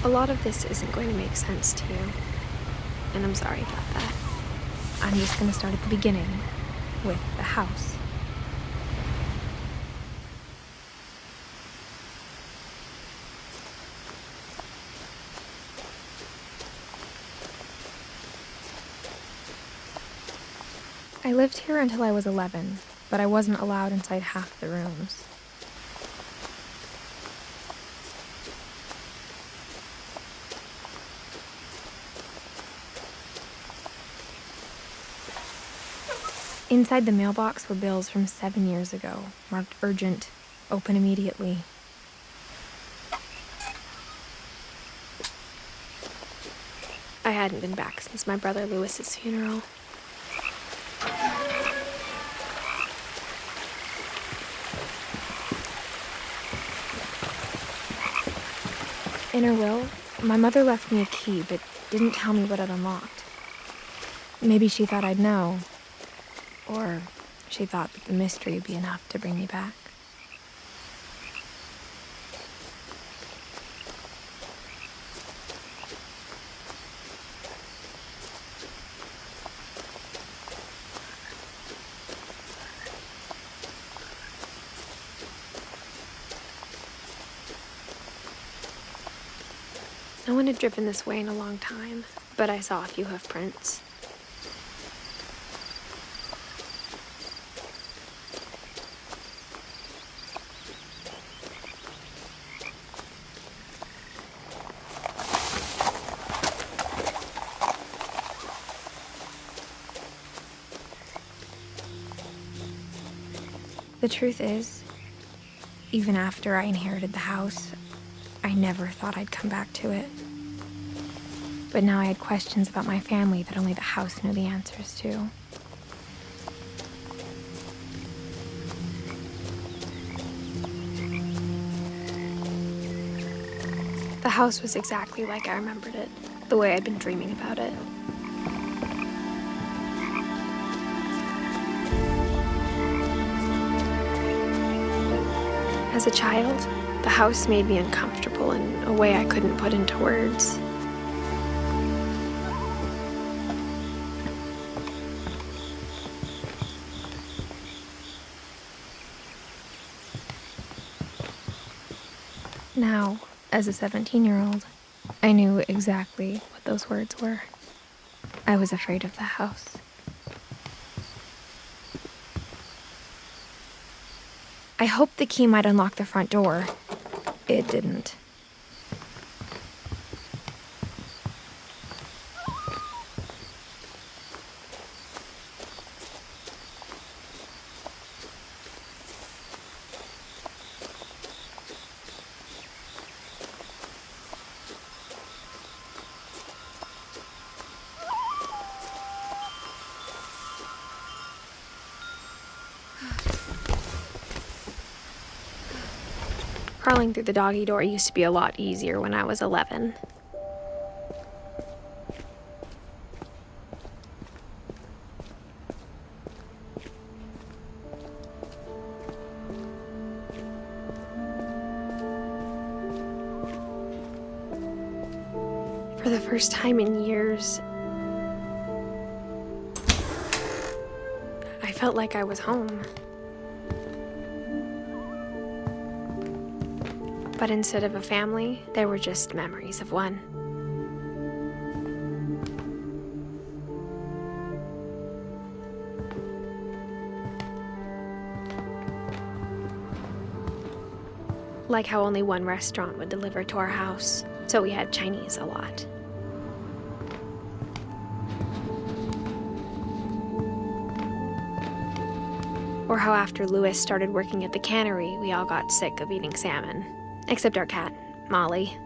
A lot of this isn't going to make sense to you, and I'm sorry about that. I'm just going to start at the beginning, with the house. I lived here until I was 11, but I wasn't allowed inside half the rooms. Inside the mailbox were bills from 7 years ago, marked urgent, open immediately. I hadn't been back since my brother Lewis's funeral. In her will, my mother left me a key, but didn't tell me what it unlocked. Maybe she thought I'd know, or she thought that the mystery would be enough to bring me back. No one had driven this way in a long time, but I saw a few hoof prints. The truth is, even after I inherited the house, I never thought I'd come back to it. But now I had questions about my family that only the house knew the answers to. The house was exactly like I remembered it, the way I'd been dreaming about it. As a child, the house made me uncomfortable in a way I couldn't put into words. Now, as a 17-year-old, I knew exactly what those words were. I was afraid of the house. I hoped the key might unlock the front door. It didn't. Crawling through the doggy door used to be a lot easier when I was 11. For the first time in years, I felt like I was home. But instead of a family, there were just memories of one. Like how only one restaurant would deliver to our house, so we had Chinese a lot. Or how after Lewis started working at the cannery, we all got sick of eating salmon. Except our cat, Molly.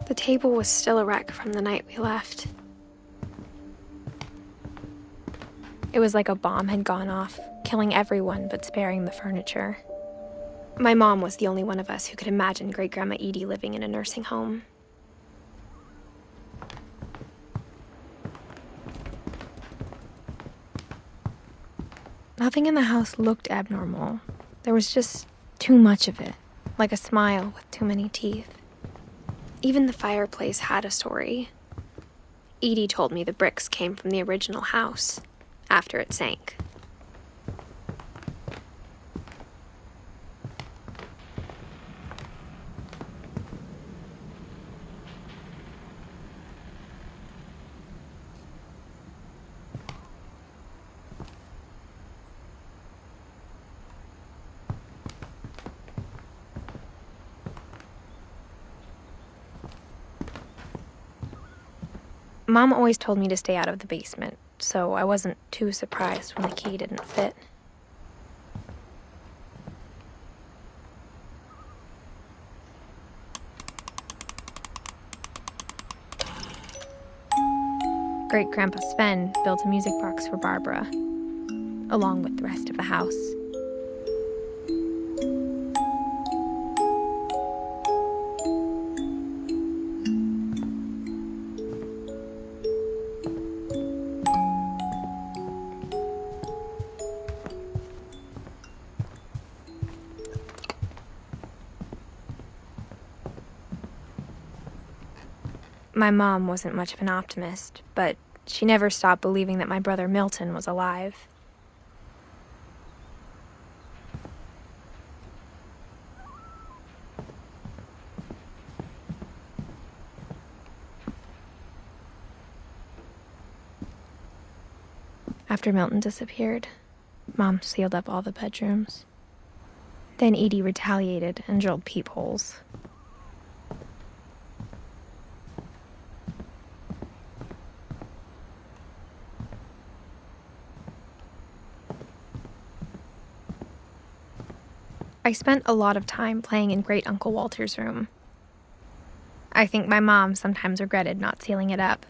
The table was still a wreck from the night we left. It was like a bomb had gone off, killing everyone but sparing the furniture. My mom was the only one of us who could imagine Great-Grandma Edie living in a nursing home. Nothing in the house looked abnormal. There was just too much of it, like a smile with too many teeth. Even the fireplace had a story. Edie told me the bricks came from the original house, after it sank. Mom always told me to stay out of the basement, so I wasn't too surprised when the key didn't fit. Great-Grandpa Sven built a music box for Barbara, along with the rest of the house. My mom wasn't much of an optimist, but she never stopped believing that my brother Milton was alive. After Milton disappeared, Mom sealed up all the bedrooms. Then Edie retaliated and drilled peepholes. I spent a lot of time playing in Great Uncle Walter's room. I think my mom sometimes regretted not sealing it up.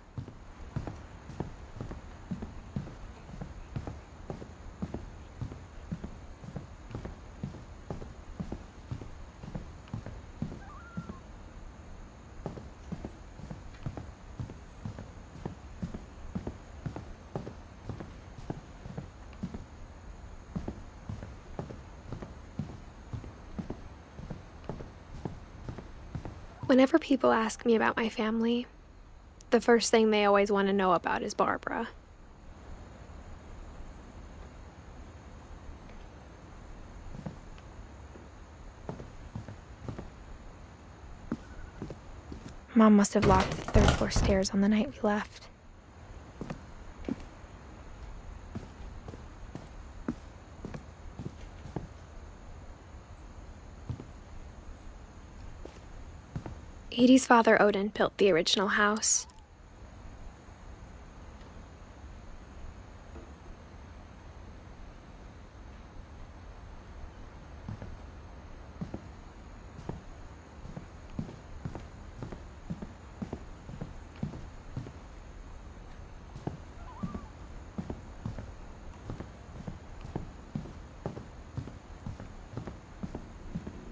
Whenever people ask me about my family, the first thing they always want to know about is Barbara. Mom must have locked the third floor stairs on the night we left. Edie's father, Odin, built the original house.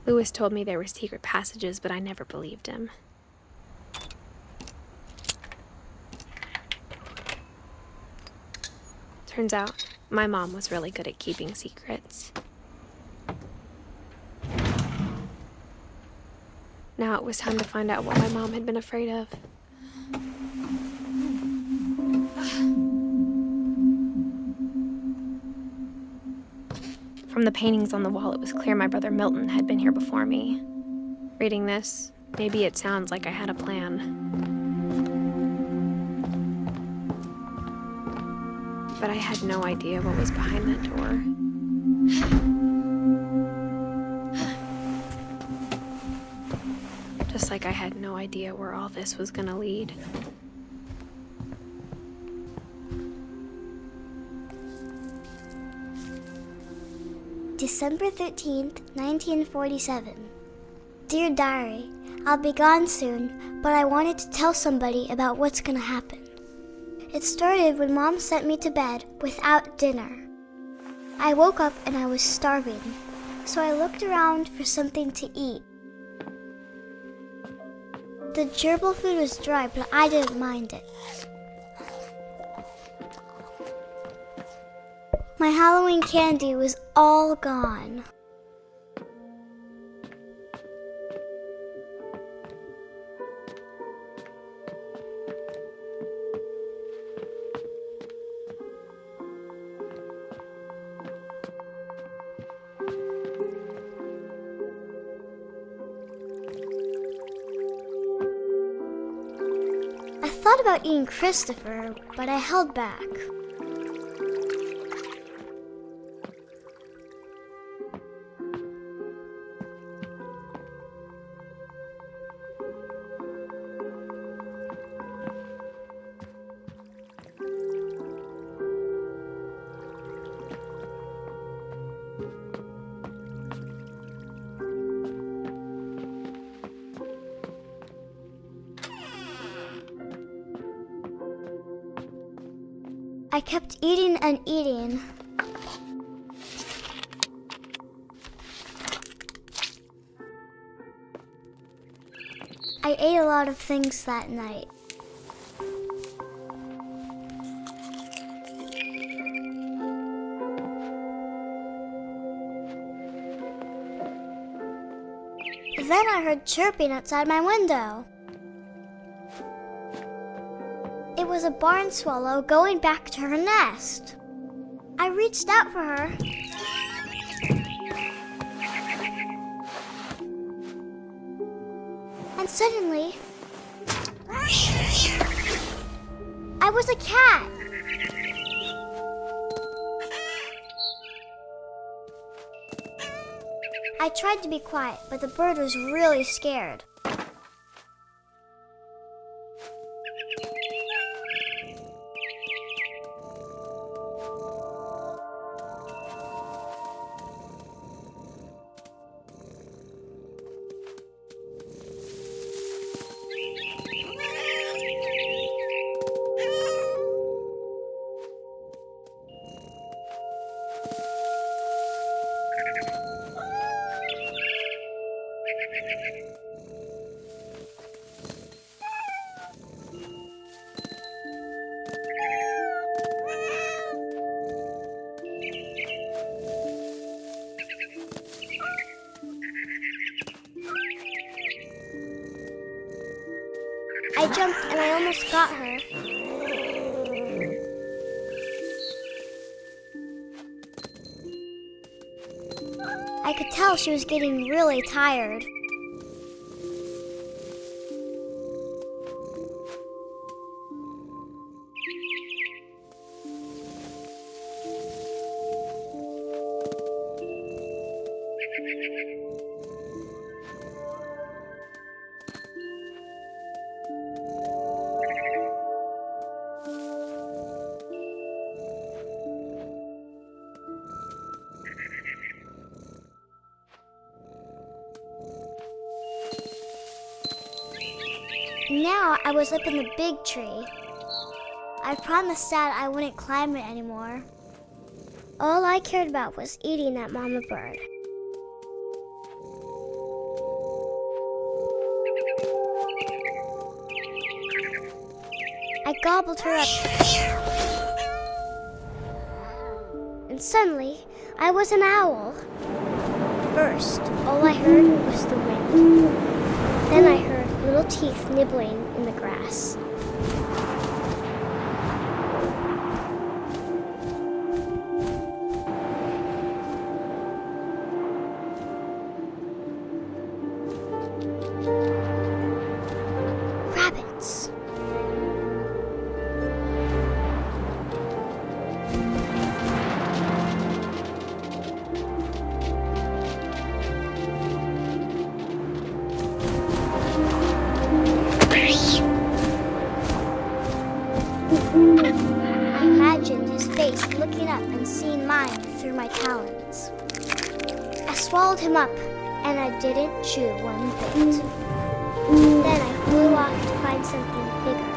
Lewis told me there were secret passages, but I never believed him. Turns out, my mom was really good at keeping secrets. Now it was time to find out what my mom had been afraid of. From the paintings on the wall, it was clear my brother Milton had been here before me. Reading this, maybe it sounds like I had a plan. But I had no idea what was behind that door. Just like I had no idea where all this was gonna lead. December 13th, 1947. Dear Diary, I'll be gone soon, but I wanted to tell somebody about what's gonna happen. It started when Mom sent me to bed without dinner. I woke up and I was starving, so I looked around for something to eat. The gerbil food was dry, but I didn't mind it. My Halloween candy was all gone. I thought about eating Christopher, but I held back. I kept eating and eating. I ate a lot of things that night. Then I heard chirping outside my window. It was a barn swallow going back to her nest. I reached out for her. And suddenly, I was a cat. I tried to be quiet, but the bird was really scared. I jumped and I almost got her. I could tell she was getting really tired. Now I was up in the big tree. I promised Dad I wouldn't climb it anymore. All I cared about was eating that mama bird. I gobbled her up. And suddenly, I was an owl. First, all I heard was the wind. Then I heard little teeth nibbling in the grass. Rabbits. I imagined his face looking up and seeing mine through my talons. I swallowed him up, and I didn't chew one bit. Then I flew off to find something bigger.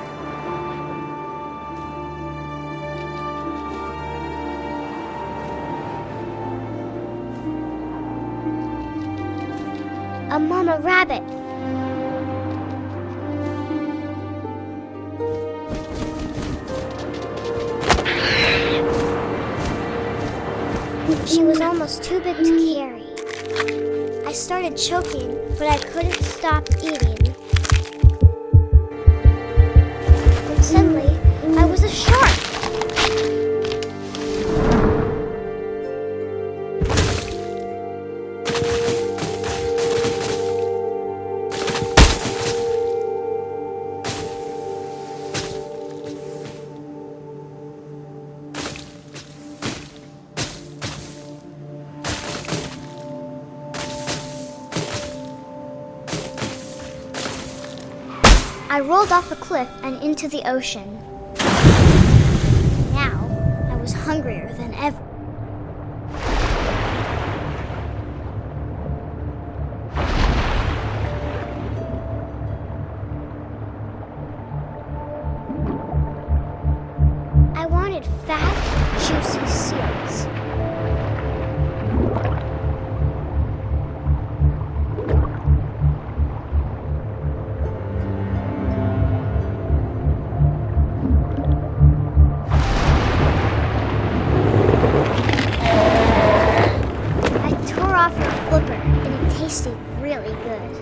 A mama rabbit. She was almost too big to carry. I started choking, but I couldn't stop eating. And suddenly, I was a shark. I rolled off a cliff and into the ocean. Now, I was hungrier than ever. I wanted fat, juicy seals. Tasted really good.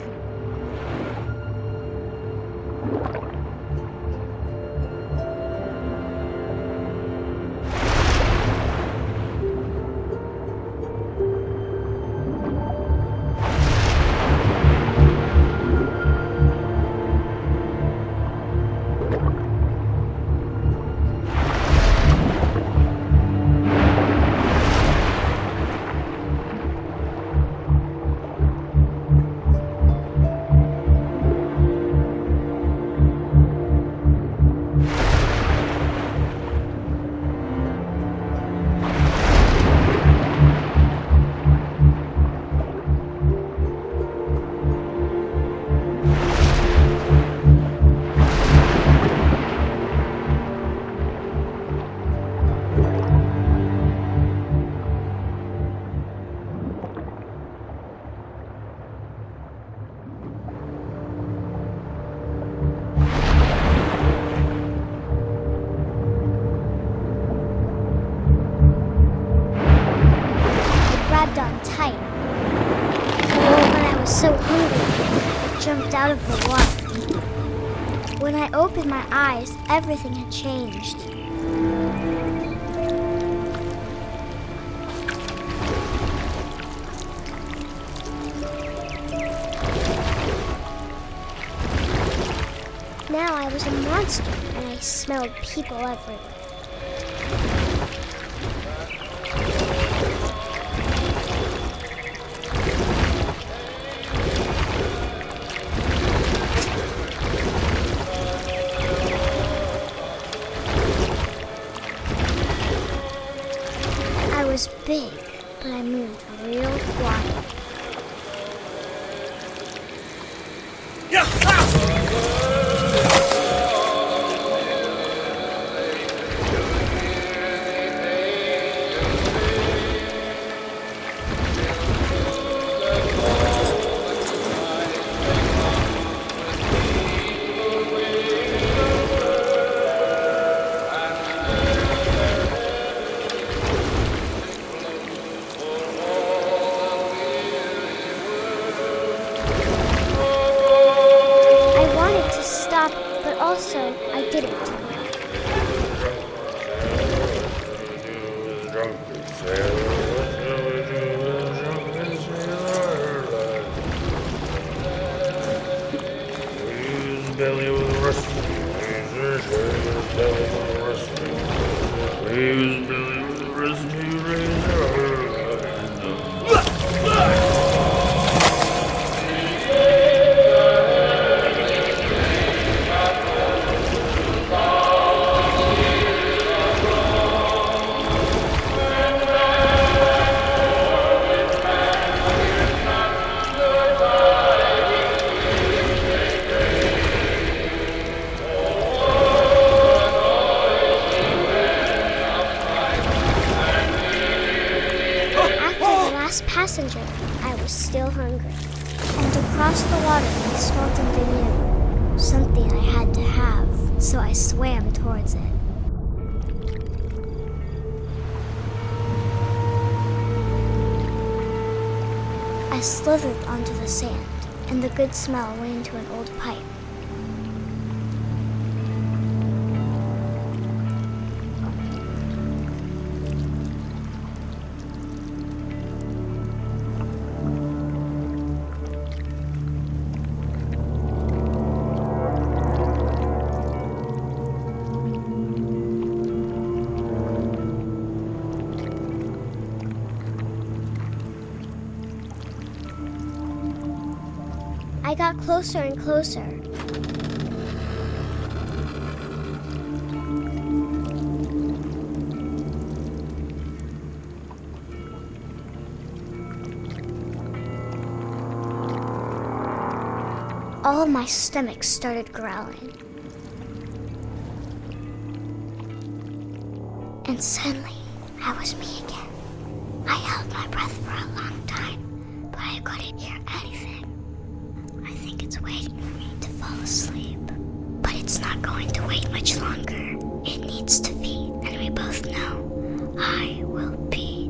So hungry, I jumped out of the water. When I opened my eyes, everything had changed. Now I was a monster, and I smelled people everywhere. I was big, but I moved real quiet. Also, I didn't. Passenger, I was still hungry. And across the water I saw something new, something I had to have, so I swam towards it. I slithered onto the sand, and the good smell went into an old pipe. I got closer and closer. All of my stomach started growling. And suddenly, I was me again. I held my breath for a long time, but I couldn't hear anything. I think it's waiting for me to fall asleep. But it's not going to wait much longer. It needs to feed, and we both know I will be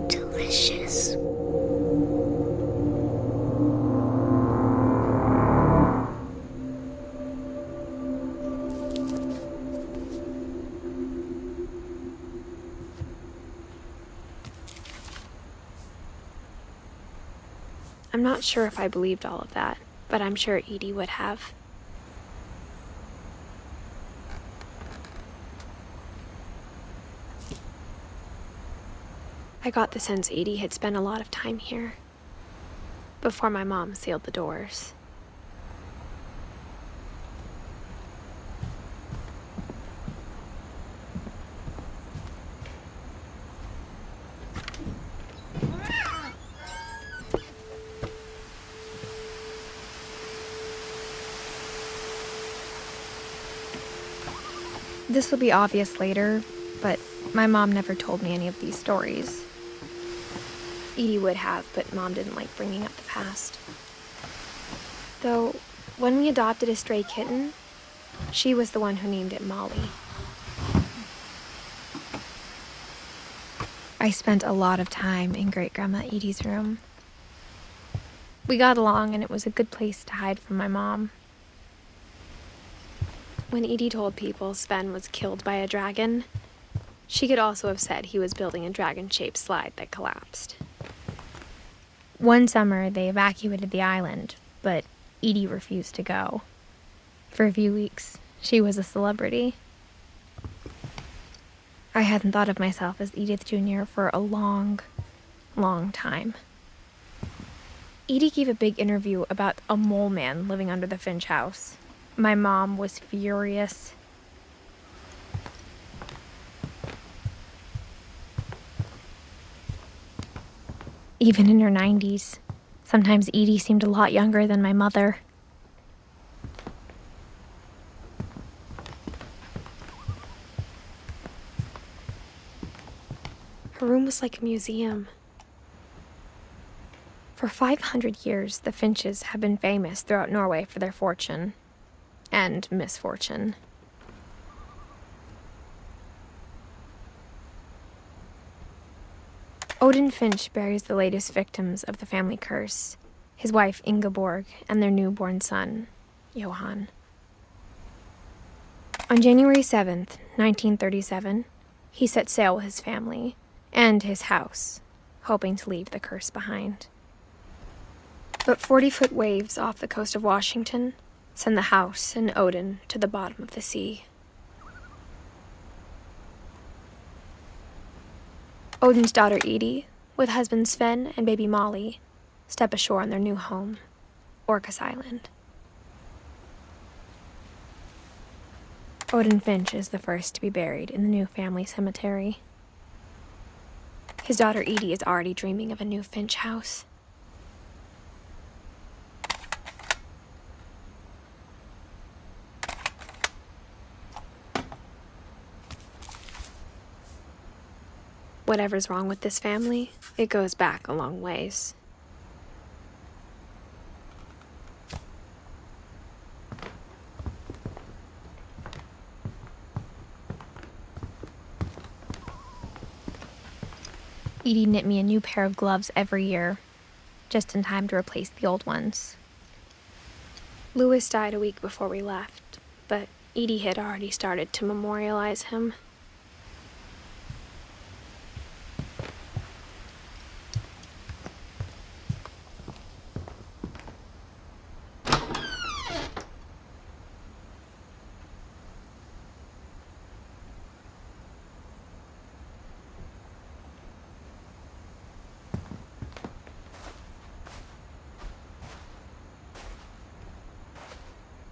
delicious. I'm not sure if I believed all of that, but I'm sure Edie would have. I got the sense Edie had spent a lot of time here, before my mom sealed the doors. This will be obvious later, but my mom never told me any of these stories. Edie would have, but Mom didn't like bringing up the past. Though, when we adopted a stray kitten, she was the one who named it Molly. I spent a lot of time in Great-Grandma Edie's room. We got along, and it was a good place to hide from my mom. When Edie told people Sven was killed by a dragon, she could also have said he was building a dragon-shaped slide that collapsed. One summer, they evacuated the island, but Edie refused to go. For a few weeks, she was a celebrity. I hadn't thought of myself as Edith Jr. for a long, long time. Edie gave a big interview about a mole man living under the Finch house. My mom was furious. Even in her 90s, sometimes Edie seemed a lot younger than my mother. Her room was like a museum. For 500 years, the Finches have been famous throughout Norway for their fortune. And misfortune. Odin Finch buries the latest victims of the family curse, his wife Ingeborg and their newborn son, Johan. On January 7th, 1937, he set sail with his family and his house, hoping to leave the curse behind. But 40-foot waves off the coast of Washington send the house and Odin to the bottom of the sea. Odin's daughter Edie, with husband Sven and baby Molly, step ashore on their new home, Orcas Island. Odin Finch is the first to be buried in the new family cemetery. His daughter Edie is already dreaming of a new Finch house. Whatever's wrong with this family, it goes back a long ways. Edie knit me a new pair of gloves every year, just in time to replace the old ones. Louis died a week before we left, but Edie had already started to memorialize him.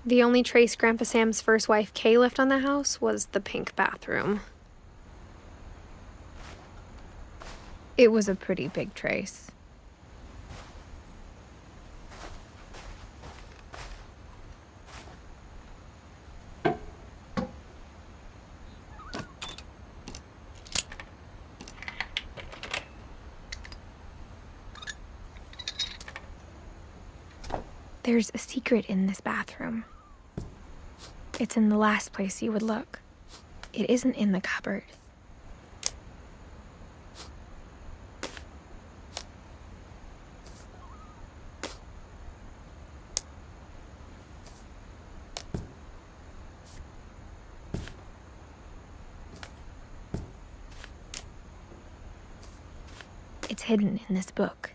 The only trace Grandpa Sam's first wife, Kay, left on the house was the pink bathroom. It was a pretty big trace. There's a secret in this bathroom. It's in the last place you would look. It isn't in the cupboard. It's hidden in this book.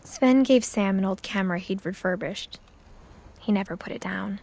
Sven gave Sam an old camera he'd refurbished. He never put it down.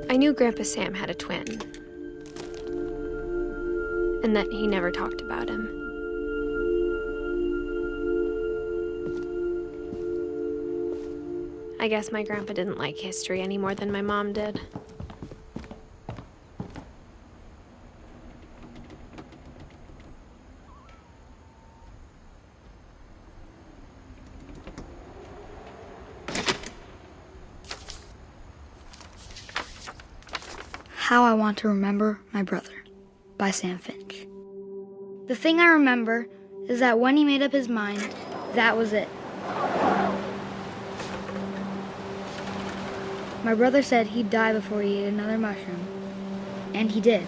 I knew Grandpa Sam had a twin, and that he never talked about him. I guess my grandpa didn't like history any more than my mom did. How I Want to Remember My Brother by Sam Finch. The thing I remember is that when he made up his mind, that was it. My brother said he'd die before he ate another mushroom, and he did.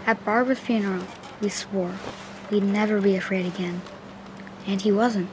At Barbara's funeral, we swore we'd never be afraid again, and he wasn't.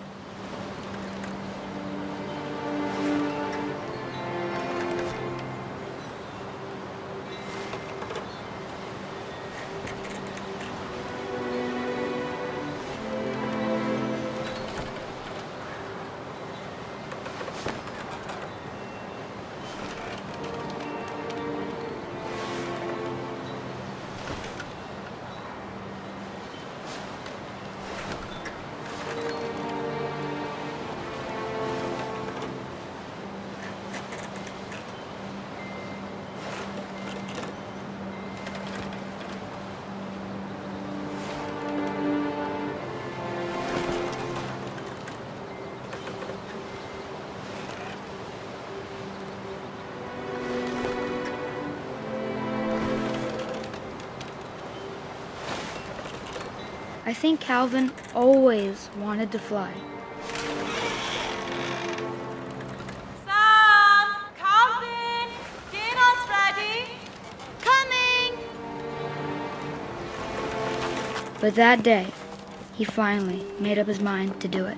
I think Calvin always wanted to fly. Sam! Calvin! Dinner's ready! Coming! But that day, he finally made up his mind to do it.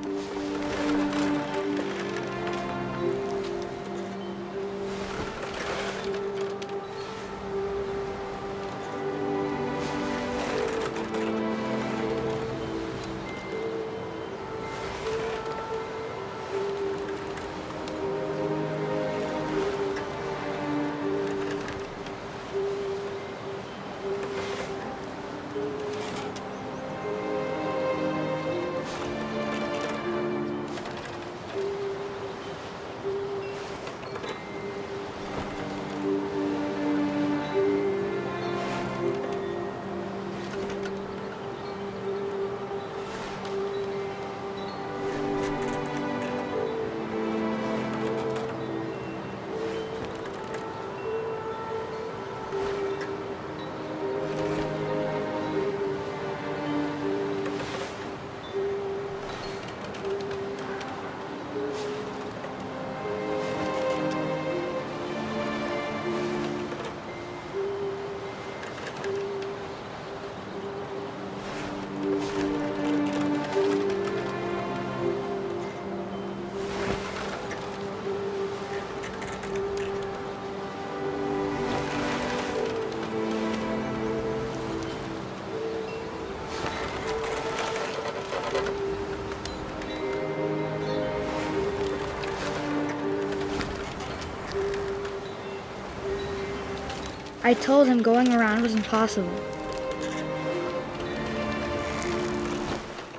I told him going around was impossible.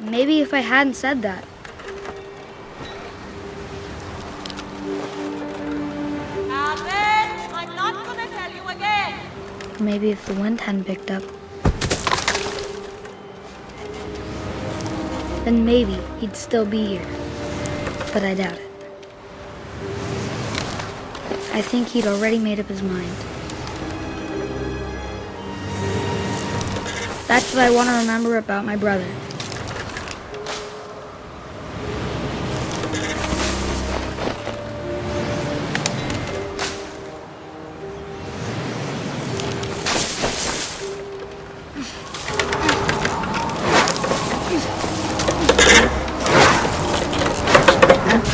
Maybe if I hadn't said that. Calvin, I'm not gonna tell you again. Maybe if the wind hadn't picked up. Then maybe he'd still be here. But I doubt it. I think he'd already made up his mind. That's what I want to remember about my brother.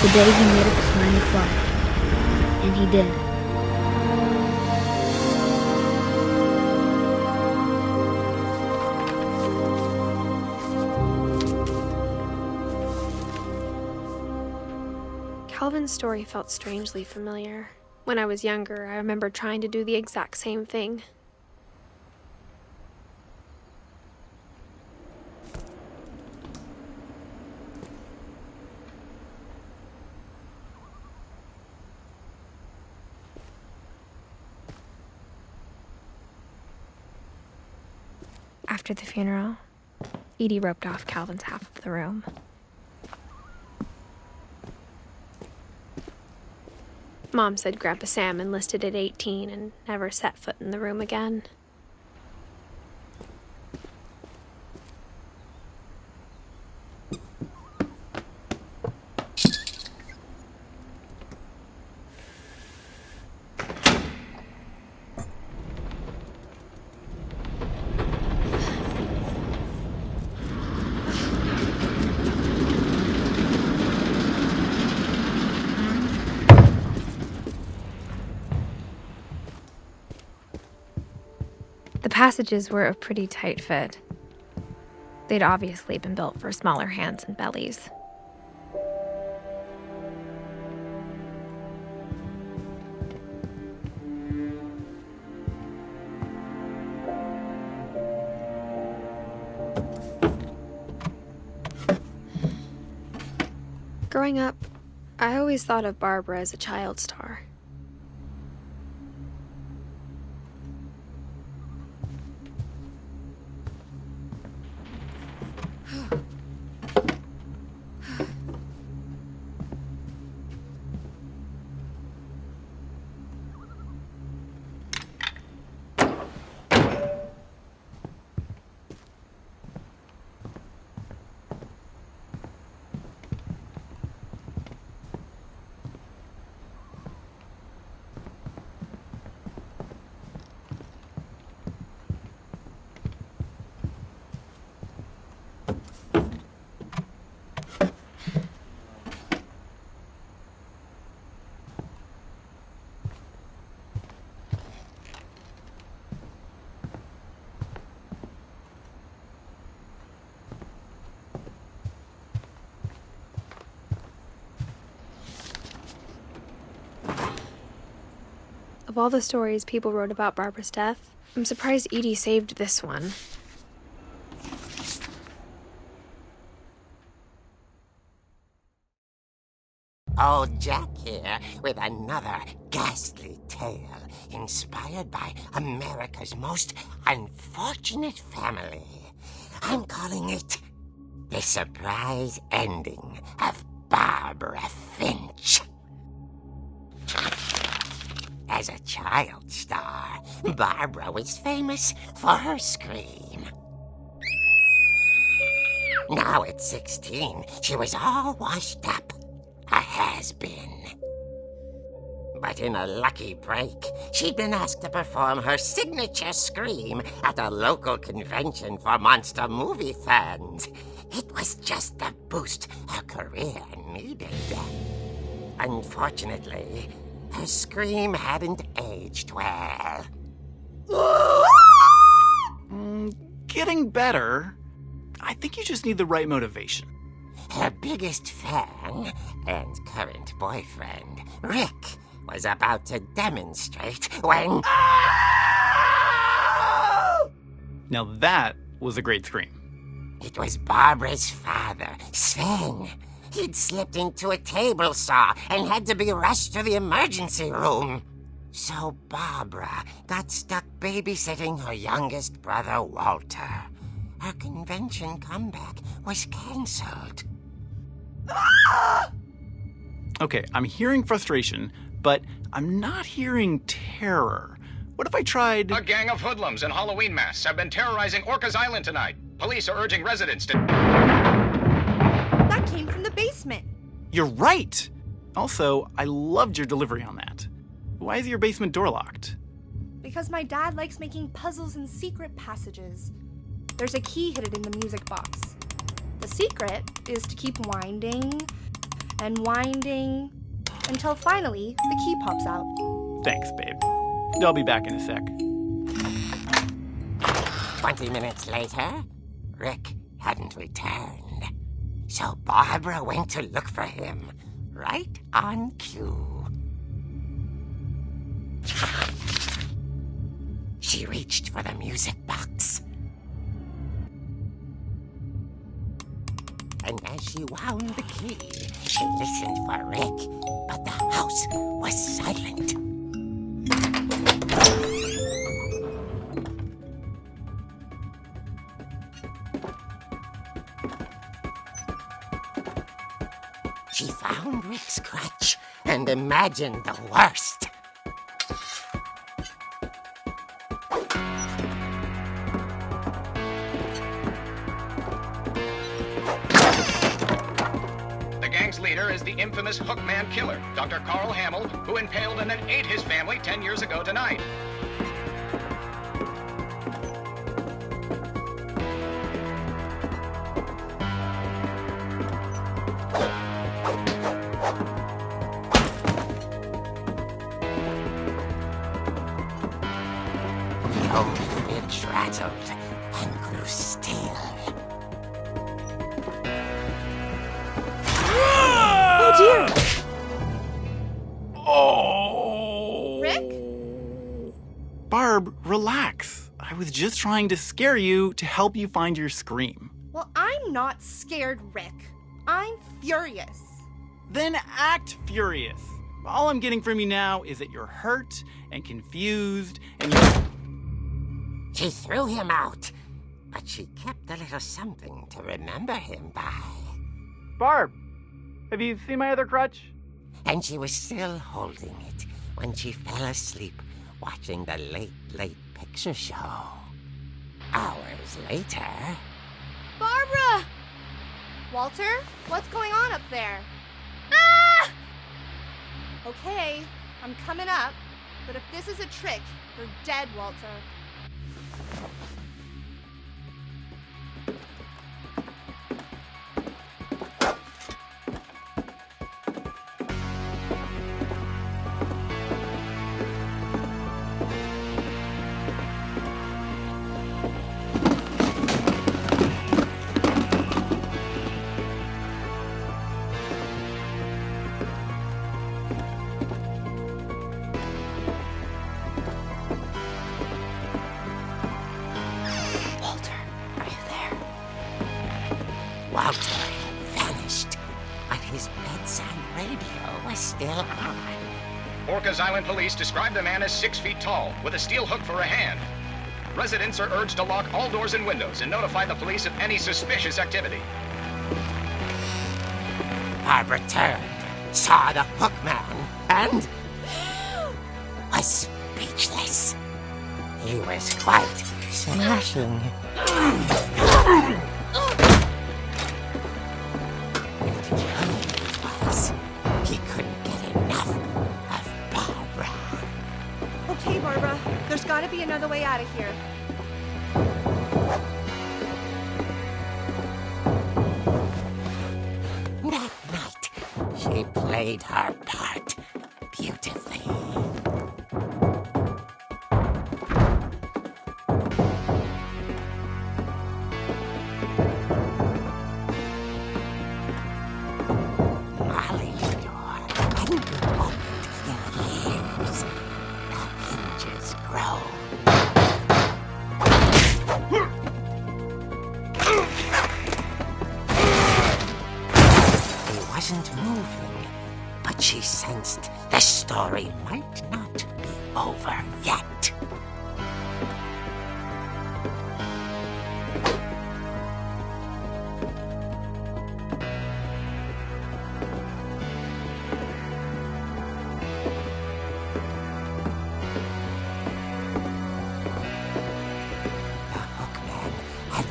The day he made up his mind to fly. And he did. Calvin's story felt strangely familiar. When I was younger, I remember trying to do the exact same thing. After the funeral, Edie roped off Calvin's half of the room. Mom said Grandpa Sam enlisted at 18 and never set foot in the room again. The passages were a pretty tight fit. They'd obviously been built for smaller hands and bellies. Growing up, I always thought of Barbara as a child star. Of all the stories people wrote about Barbara's death, I'm surprised Edie saved this one. Old Jack here with another ghastly tale inspired by America's most unfortunate family. I'm calling it The Surprise Ending of Barbara Finch. As a child star, Barbara was famous for her scream. Now at 16, she was all washed up. A has-been. But in a lucky break, she'd been asked to perform her signature scream at a local convention for monster movie fans. It was just the boost her career needed. Unfortunately, her scream hadn't aged well. Getting better. I think you just need the right motivation. Her biggest fan and current boyfriend, Rick, was about to demonstrate when... Now that was a great scream. It was Barbara's father, Sven. He'd slipped into a table saw and had to be rushed to the emergency room. So Barbara got stuck babysitting her youngest brother, Walter. Her convention comeback was cancelled. Okay, I'm hearing frustration, but I'm not hearing terror. What if I tried... A gang of hoodlums in Halloween masks have been terrorizing Orcas Island tonight. Police are urging residents to... That came from the basement. You're right! Also, I loved your delivery on that. Why is your basement door locked? Because my dad likes making puzzles and secret passages. There's a key hidden in the music box. The secret is to keep winding and winding until finally the key pops out. Thanks, babe. I'll be back in a sec. 20 minutes later, Rick hadn't returned. So Barbara went to look for him, right on cue. She reached for the music box. And as she wound the key, she listened for Rick, but the house was silent. She found Rick's crutch and imagined the worst. The gang's leader is the infamous Hookman killer, Dr. Carl Hamill, who impaled and then ate his family 10 years ago tonight. Old Finch rattled and grew still. Oh dear! Oh! Rick? Barb, relax. I was just trying to scare you to help you find your scream. Well, I'm not scared, Rick. I'm furious. Then act furious. All I'm getting from you now is that you're hurt and confused and you're... She threw him out, but she kept a little something to remember him by. Barb, have you seen my other crutch? And she was still holding it when she fell asleep watching the late picture show. Hours later... Barbara! Walter, what's going on up there? Ah! Okay, I'm coming up, but if this is a trick, you're dead, Walter. Walter had vanished, but his bedside radio was still on. Orcas Island police describe the man as 6 feet tall, with a steel hook for a hand. Residents are urged to lock all doors and windows and notify the police of any suspicious activity. Barbara turned, saw the hook man, and was speechless. He was quite smashing. He couldn't get enough of Barbara. Okay, Barbara, there's gotta be another way out of here. That night, she played her part beautifully. Molly's door hadn't been opened in years. The hinges groaned. He wasn't moving, but she sensed the story might not be over yet.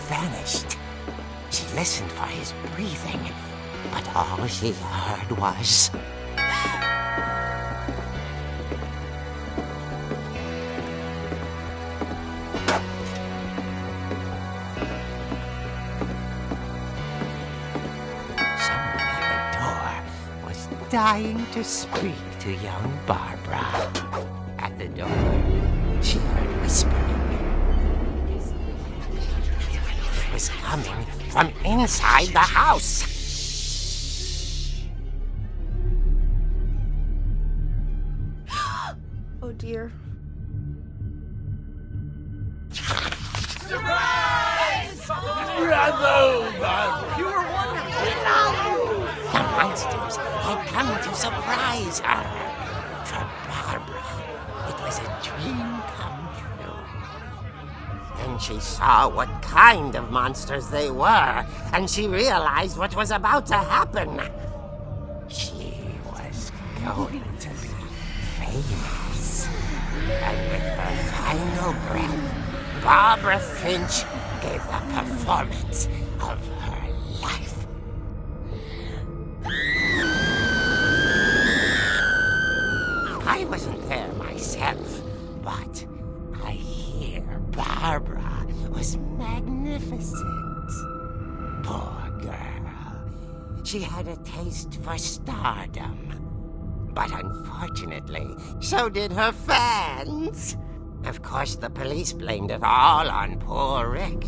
Vanished. She listened for his breathing, but all she heard was... Someone at the door was dying to speak to young Barbara. At the door, she heard whispering. Was coming from inside the house. Oh dear. Surprise! Bravo, Barbara! You were wonderful. The monsters had come to surprise her. For Barbara, it was a dream come true. Then she saw what kind of monsters they were, and she realized what was about to happen. She was going to be famous. And with her final breath, Barbara Finch gave the performance of her life. I wasn't there myself, but I hear Barbara was magnificent. Poor girl. She had a taste for stardom. But unfortunately, so did her fans. Of course, the police blamed it all on poor Rick,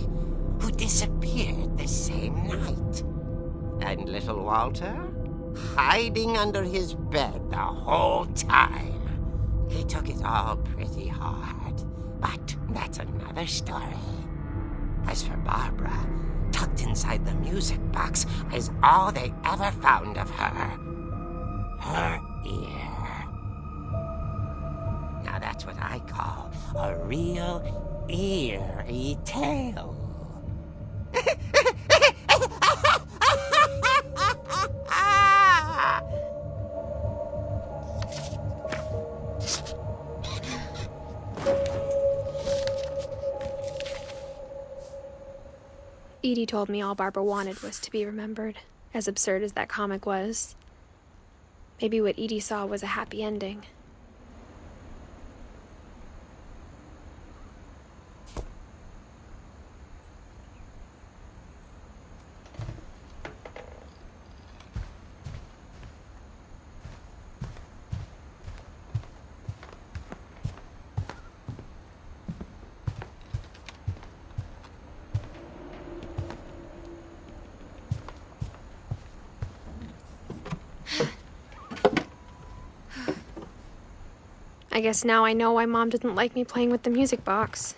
who disappeared the same night. And little Walter, hiding under his bed the whole time. He took it all pretty hard, but that's another story. As for Barbara, tucked inside the music box is all they ever found of her. Her ear. Now that's what I call a real eerie tale. Edie told me all Barbara wanted was to be remembered, as absurd as that comic was. Maybe what Edie saw was a happy ending. I guess now I know why Mom didn't like me playing with the music box.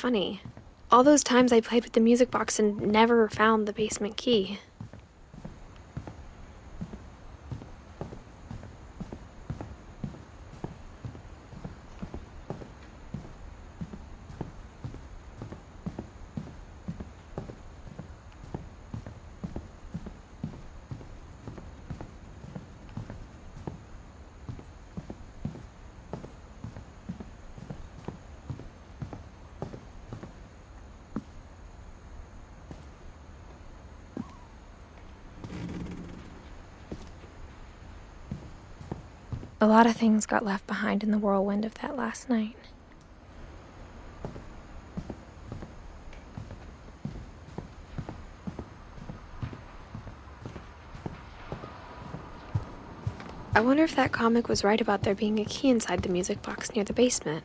funny. All those times I played with the music box and never found the basement key. A lot of things got left behind in the whirlwind of that last night. I wonder if that comic was right about there being a key inside the music box near the basement.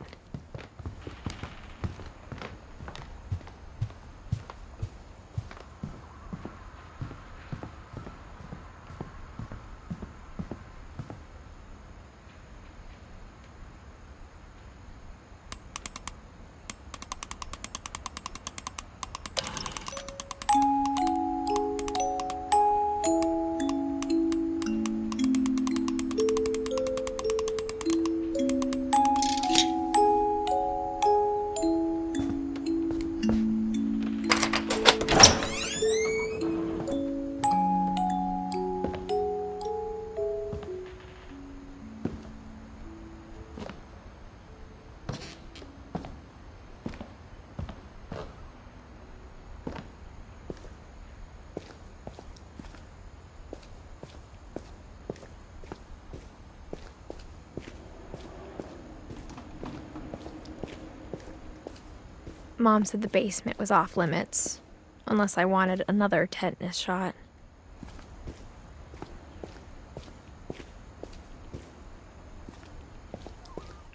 Mom said the basement was off limits, unless I wanted another tetanus shot.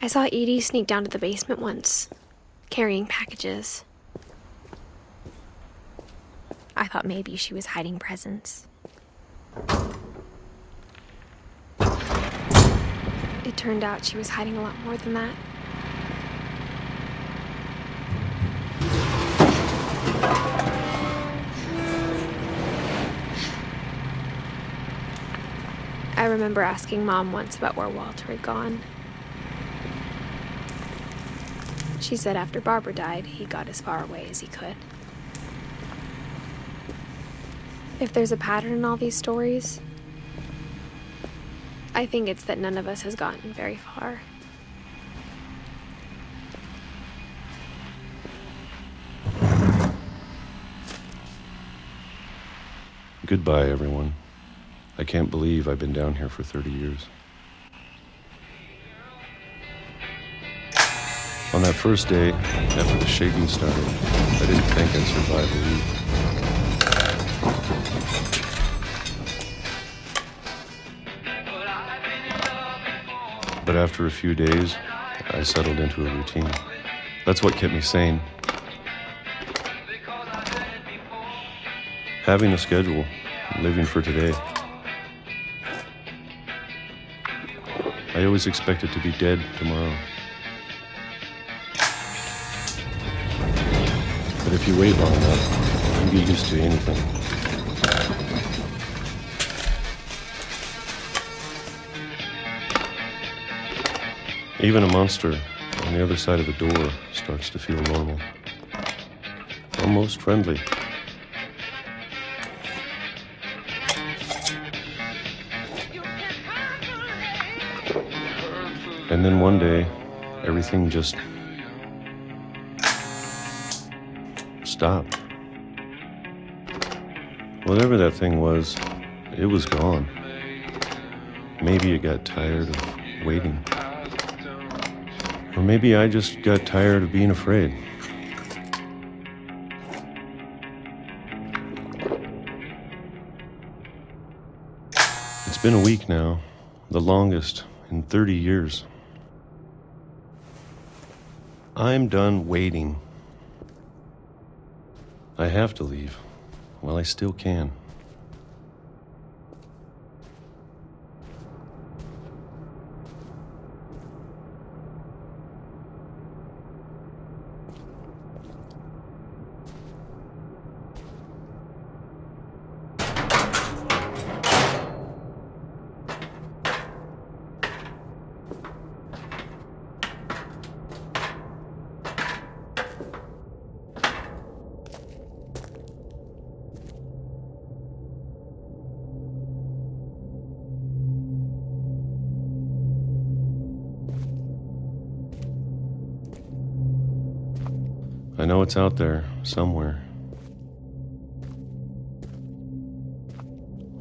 I saw Edie sneak down to the basement once, carrying packages. I thought maybe she was hiding presents. It turned out she was hiding a lot more than that. I remember asking Mom once about where Walter had gone. She said after Barbara died, he got as far away as he could. If there's a pattern in all these stories, I think it's that none of us has gotten very far. Goodbye, everyone. I can't believe I've been down here for 30 years. On that first day, after the shaking started, I didn't think I'd survive a week. But after a few days, I settled into a routine. That's what kept me sane. Having a schedule, living for today. I always expected to be dead tomorrow. But if you wait long enough, you get used to anything. Even a monster on the other side of the door starts to feel normal. Almost friendly. And then one day, everything just stopped. Whatever that thing was, it was gone. Maybe it got tired of waiting. Or maybe I just got tired of being afraid. It's been a week now, the longest in 30 years. I'm done waiting. I have to leave while I still can. I know it's out there, somewhere.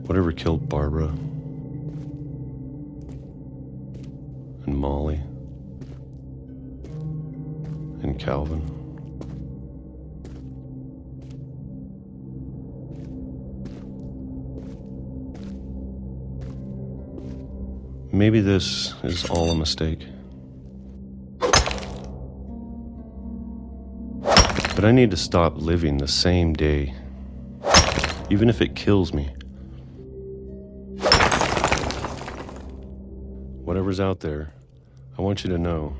Whatever killed Barbara and Molly and Calvin. Maybe this is all a mistake. But I need to stop living the same day, even if it kills me. Whatever's out there, I want you to know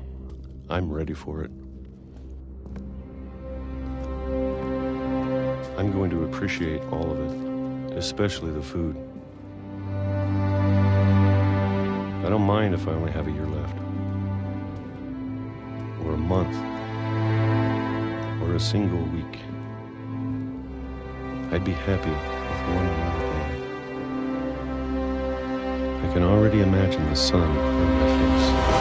I'm ready for it. I'm going to appreciate all of it, especially the food. I don't mind if I only have a year left, or a month, or a single week. I'd be happy with one more day. I can already imagine the sun on my face.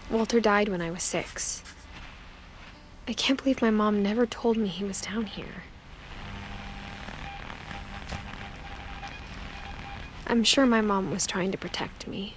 Walter died when I was 6. I can't believe my mom never told me he was down here. I'm sure my mom was trying to protect me.